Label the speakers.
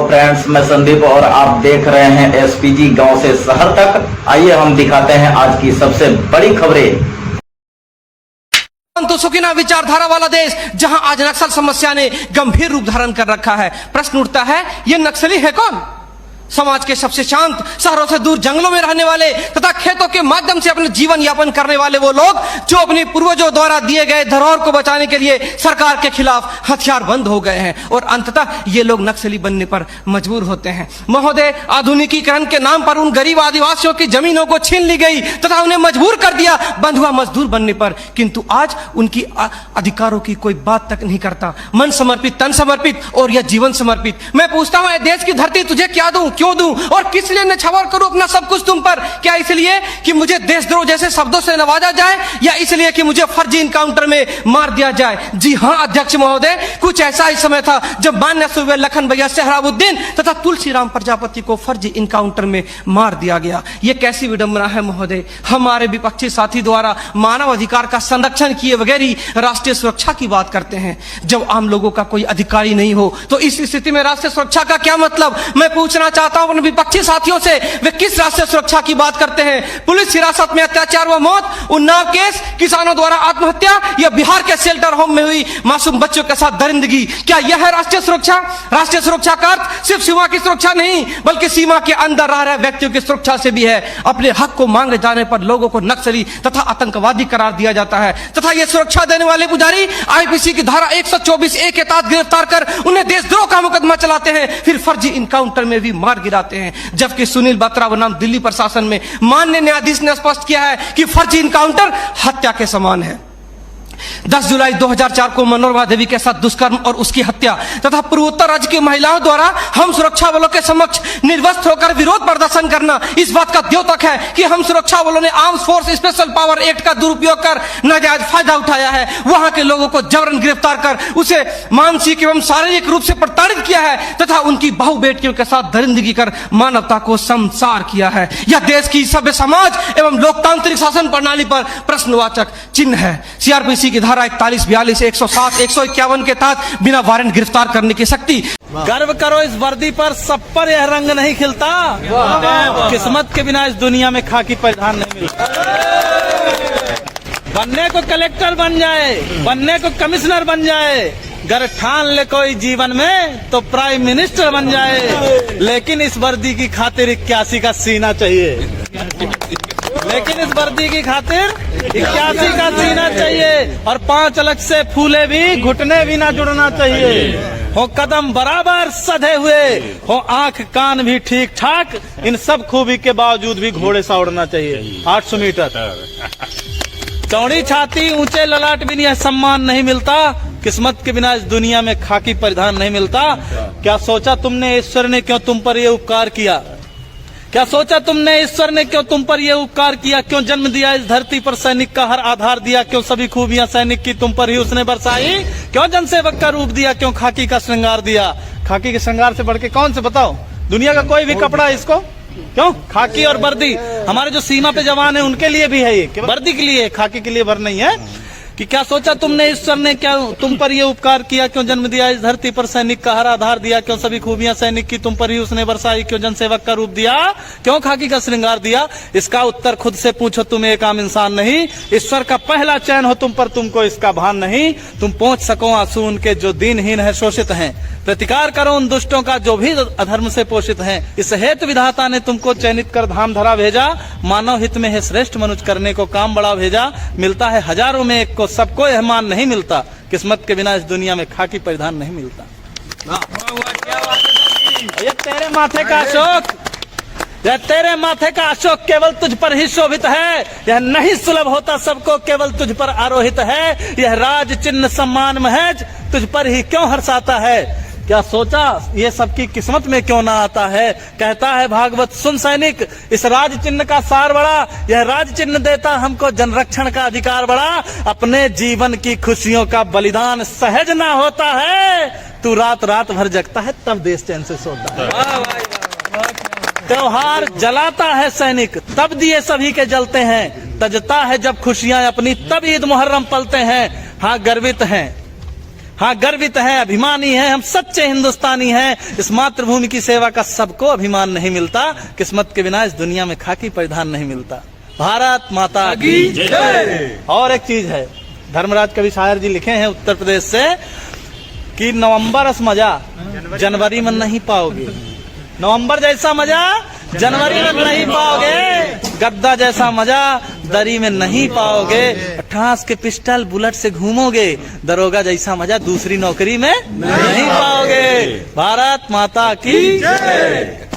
Speaker 1: Friends, मैं संदीप और आप देख रहे हैं एसपीजी गांव से शहर तक। आइए हम दिखाते हैं आज की सबसे बड़ी खबरें।
Speaker 2: तो सुखीना विचारधारा वाला देश जहां आज नक्सल समस्या ने गंभीर रूप धारण कर रखा है। प्रश्न उठता है, ये नक्सली है कौन? समाज के सबसे शांत, शहरों से दूर जंगलों में रहने वाले तथा खेतों के माध्यम से अपने जीवन यापन करने वाले वो लोग जो अपने पूर्वजों द्वारा दिए गए धरोहर को बचाने के लिए सरकार के खिलाफ हथियारबंद हो गए हैं और अंततः ये लोग नक्सली बनने पर मजबूर होते हैं। महोदय, आधुनिकीकरण के नाम पर उन गरीब आदिवासियों की जमीनों को छीन ली गई तथा उन्हें मजबूर कर दिया बंधुआ मजदूर बनने पर, किंतु आज उनकी अधिकारों की कोई बात तक नहीं करता। मन समर्पित, तन समर्पित और यह जीवन समर्पित। मैं पूछता हूं, देश की धरती तुझे क्या दूं, क्यों दूं और किस लिए न्यौछावर करूं अपना सब कुछ तुम पर? क्या इसलिए कि मुझे देशद्रोह जैसे शब्दों से नवाजा जाए या इसलिए कि मुझे फर्जी इनकाउंटर में मार दिया जाए? जी हां अध्यक्ष महोदय, कुछ ऐसा ही समय था जब मान्य सूबे लखन भैया सोहराबुद्दीन तथा तुलसीराम प्रजापति को फर्जी इनकाउंटर में मार दिया गया। यह कैसी विडंबना है महोदय। हमारे विपक्षी साथी द्वारा मानव अधिकार का संरक्षण किए बगैर ही राष्ट्रीय सुरक्षा की बात करते हैं। जब आम लोगों का कोई अधिकारी नहीं हो तो इस स्थिति में राष्ट्रीय सुरक्षा का क्या मतलब? मैं पूछना चाहता हूं अपने विपक्षी साथियों से, वे किस राष्ट्रीय सुरक्षा की बात करते हैं? पुलिस हिरासत में अत्याचार व मौत, उन्नाव केस, किसानों द्वारा आत्महत्या या बिहार के शेल्टर होम में हुई मासूम बच्चों के साथ दरिंदगी, क्या यह है राष्ट्रीय सुरक्षा? राष्ट्रीय सुरक्षा का अर्थ सिर्फ सीमा की सुरक्षा नहीं बल्कि सीमा के अंदर रह रहे व्यक्तियों की सुरक्षा से भी है। अपने हक को मांगे जाने पर लोगों को नक्सली तथा आतंकवादी करार दिया जाता है तथा यह सुरक्षा देने वाले पुजारी आईपीसी की धारा 124A के तहत गिरफ्तार कर उन्हें देशद्रोह का मुकदमा चलाते हैं, फिर फर्जी इनकाउंटर में भी मार गिराते हैं। जबकि सुनील बत्रा बनाम दिल्ली प्रशासन में माननीय न्यायाधीश ने स्पष्ट किया है कि फर्जी इनकाउंटर हत्या के समान है। 10 जुलाई 2004 को मनोरमा देवी के साथ दुष्कर्म और उसकी हत्या तथा पूर्वोत्तर राज्य की महिलाओं द्वारा हम सुरक्षा बलों के समक्ष निर्वस्त्र होकर विरोध प्रदर्शन करना इस बात का द्योतक है कि हम सुरक्षा बलों ने arms force special power act का दुरुपयोग कर नाजायज फायदा उठाया है। वहां के लोगों को जबरन गिरफ्तार कर उसे मानसिक एवं शारीरिक रूप से प्रताड़ित किया है तथा उनकी बहु बेटियों के साथ दरिंदगी कर मानवता को संसार किया है। यह देश की सभ्य समाज एवं लोकतांत्रिक शासन प्रणाली पर प्रश्नवाचक चिन्ह है। सीआरपीसी की धारा 41, 42, 107, 151 के तहत बिना वारंट गिरफ्तार करने की शक्ति।
Speaker 3: गर्व करो इस वर्दी पर, सब पर यह रंग नहीं खिलता। किस्मत के बिना इस दुनिया में खाकी परिधान नहीं मिलता। बनने को कलेक्टर बन जाए, बनने को कमिश्नर बन जाए, गर ठान ले कोई जीवन में तो प्राइम मिनिस्टर बन जाए, लेकिन इस वर्दी की खातिर 81 का सीना चाहिए। लेकिन इस वर्दी की खातिर 81 का सीना चाहिए और 5 अलग से फूले भी, घुटने भी ना जुड़ना चाहिए। हो कदम बराबर सधे हुए, हो आंख कान भी ठीक ठाक, इन सब खूबी के बावजूद भी घोड़े सा उड़ना चाहिए। 800 मीटर चौड़ी छाती, ऊंचे ललाट भी यह सम्मान नहीं मिलता। किस्मत के बिना इस दुनिया में खाकी परिधान नहीं मिलता। क्या सोचा तुमने ईश्वर ने क्यों तुम पर यह उपकार किया? क्या सोचा तुमने ईश्वर ने क्यों तुम पर यह उपकार किया? क्यों जन्म दिया इस धरती पर सैनिक का हर आधार दिया? क्यों सभी खूबियां सैनिक की तुम पर ही उसने बरसाई? क्यों जनसेवक का रूप दिया? क्यों खाकी का श्रृंगार दिया? खाकी के श्रृंगार से बढ़ के कौन से बताओ दुनिया का कोई भी कपड़ा इसको? क्यों खाकी और वर्दी हमारे जो सीमा पे जवान है उनके लिए भी है, ये वर्दी के लिए, खाकी के लिए भर नहीं है। कि क्या सोचा तुमने ईश्वर ने क्या तुम पर यह उपकार किया? क्यों जन्म दिया इस धरती पर सैनिक का हर आधार दिया? क्यों सभी खूबियां सैनिक की तुम पर ही उसने बरसाई? क्यों जनसेवक का रूप दिया? क्यों खाकी का श्रृंगार दिया? इसका उत्तर खुद से पूछो, तुम एक आम इंसान नहीं। ईश्वर का पहला चयन हो तुम पर, तुमको इसका भान नहीं। तुम पहुंच सको आंसू उनके जो दीनहीन है, शोषित हैं। प्रतिकार करो उन दुष्टों का जो भी अधर्म से पोषित हैं। इस हेतु विधाता ने तुमको चयनित कर धाम धरा भेजा। मानव हित में है श्रेष्ठ मनुष्य करने को काम बड़ा भेजा। मिलता है हजारों में एक को, सबको यह मान नहीं मिलता। किस्मत के बिना इस दुनिया में खाकी परिधान नहीं मिलता। ये तेरे माथे का अशोक, यह तेरे माथे का अशोक केवल तुझ पर ही शोभित है। यह नहीं सुलभ होता सबको, केवल तुझ पर आरोहित है। यह राज चिन्ह सम्मान महज तुझ पर ही क्यों हर्षाता है? क्या सोचा ये सबकी किस्मत में क्यों ना आता है? कहता है भागवत सुन सैनिक, इस राज चिन्ह का सार बड़ा। यह राज चिन्ह देता हमको जनरक्षण का अधिकार बड़ा। अपने जीवन की खुशियों का बलिदान सहज ना होता है। तू रात रात भर जगता है तब देश चैन से सोता है। त्योहार जलाता है सैनिक तब दिए सभी के जलते हैं। तजता है जब खुशियां अपनी तब ईद मुहर्रम पलते हैं। हाँ गर्वित हैं, हाँ, गर्वित है, अभिमानी है, हम सच्चे हिंदुस्तानी हैं। इस मातृभूमि की सेवा का सबको अभिमान नहीं मिलता, किस्मत के बिना इस दुनिया में खाकी परिधान नहीं मिलता। भारत माता की जय। और एक चीज है, धर्मराज कवि शायर जी लिखे हैं उत्तर प्रदेश से कि नवंबर अस मजा जनवरी में नहीं पाओगे, नवंबर जैसा मजा जनवरी में नहीं पाओगे, गद्दा जैसा मजा दरी में नहीं पाओगे, ठास के पिस्टल बुलेट से घूमोगे, दरोगा जैसा मजा दूसरी नौकरी में नहीं पाओगे। भारत माता की जय।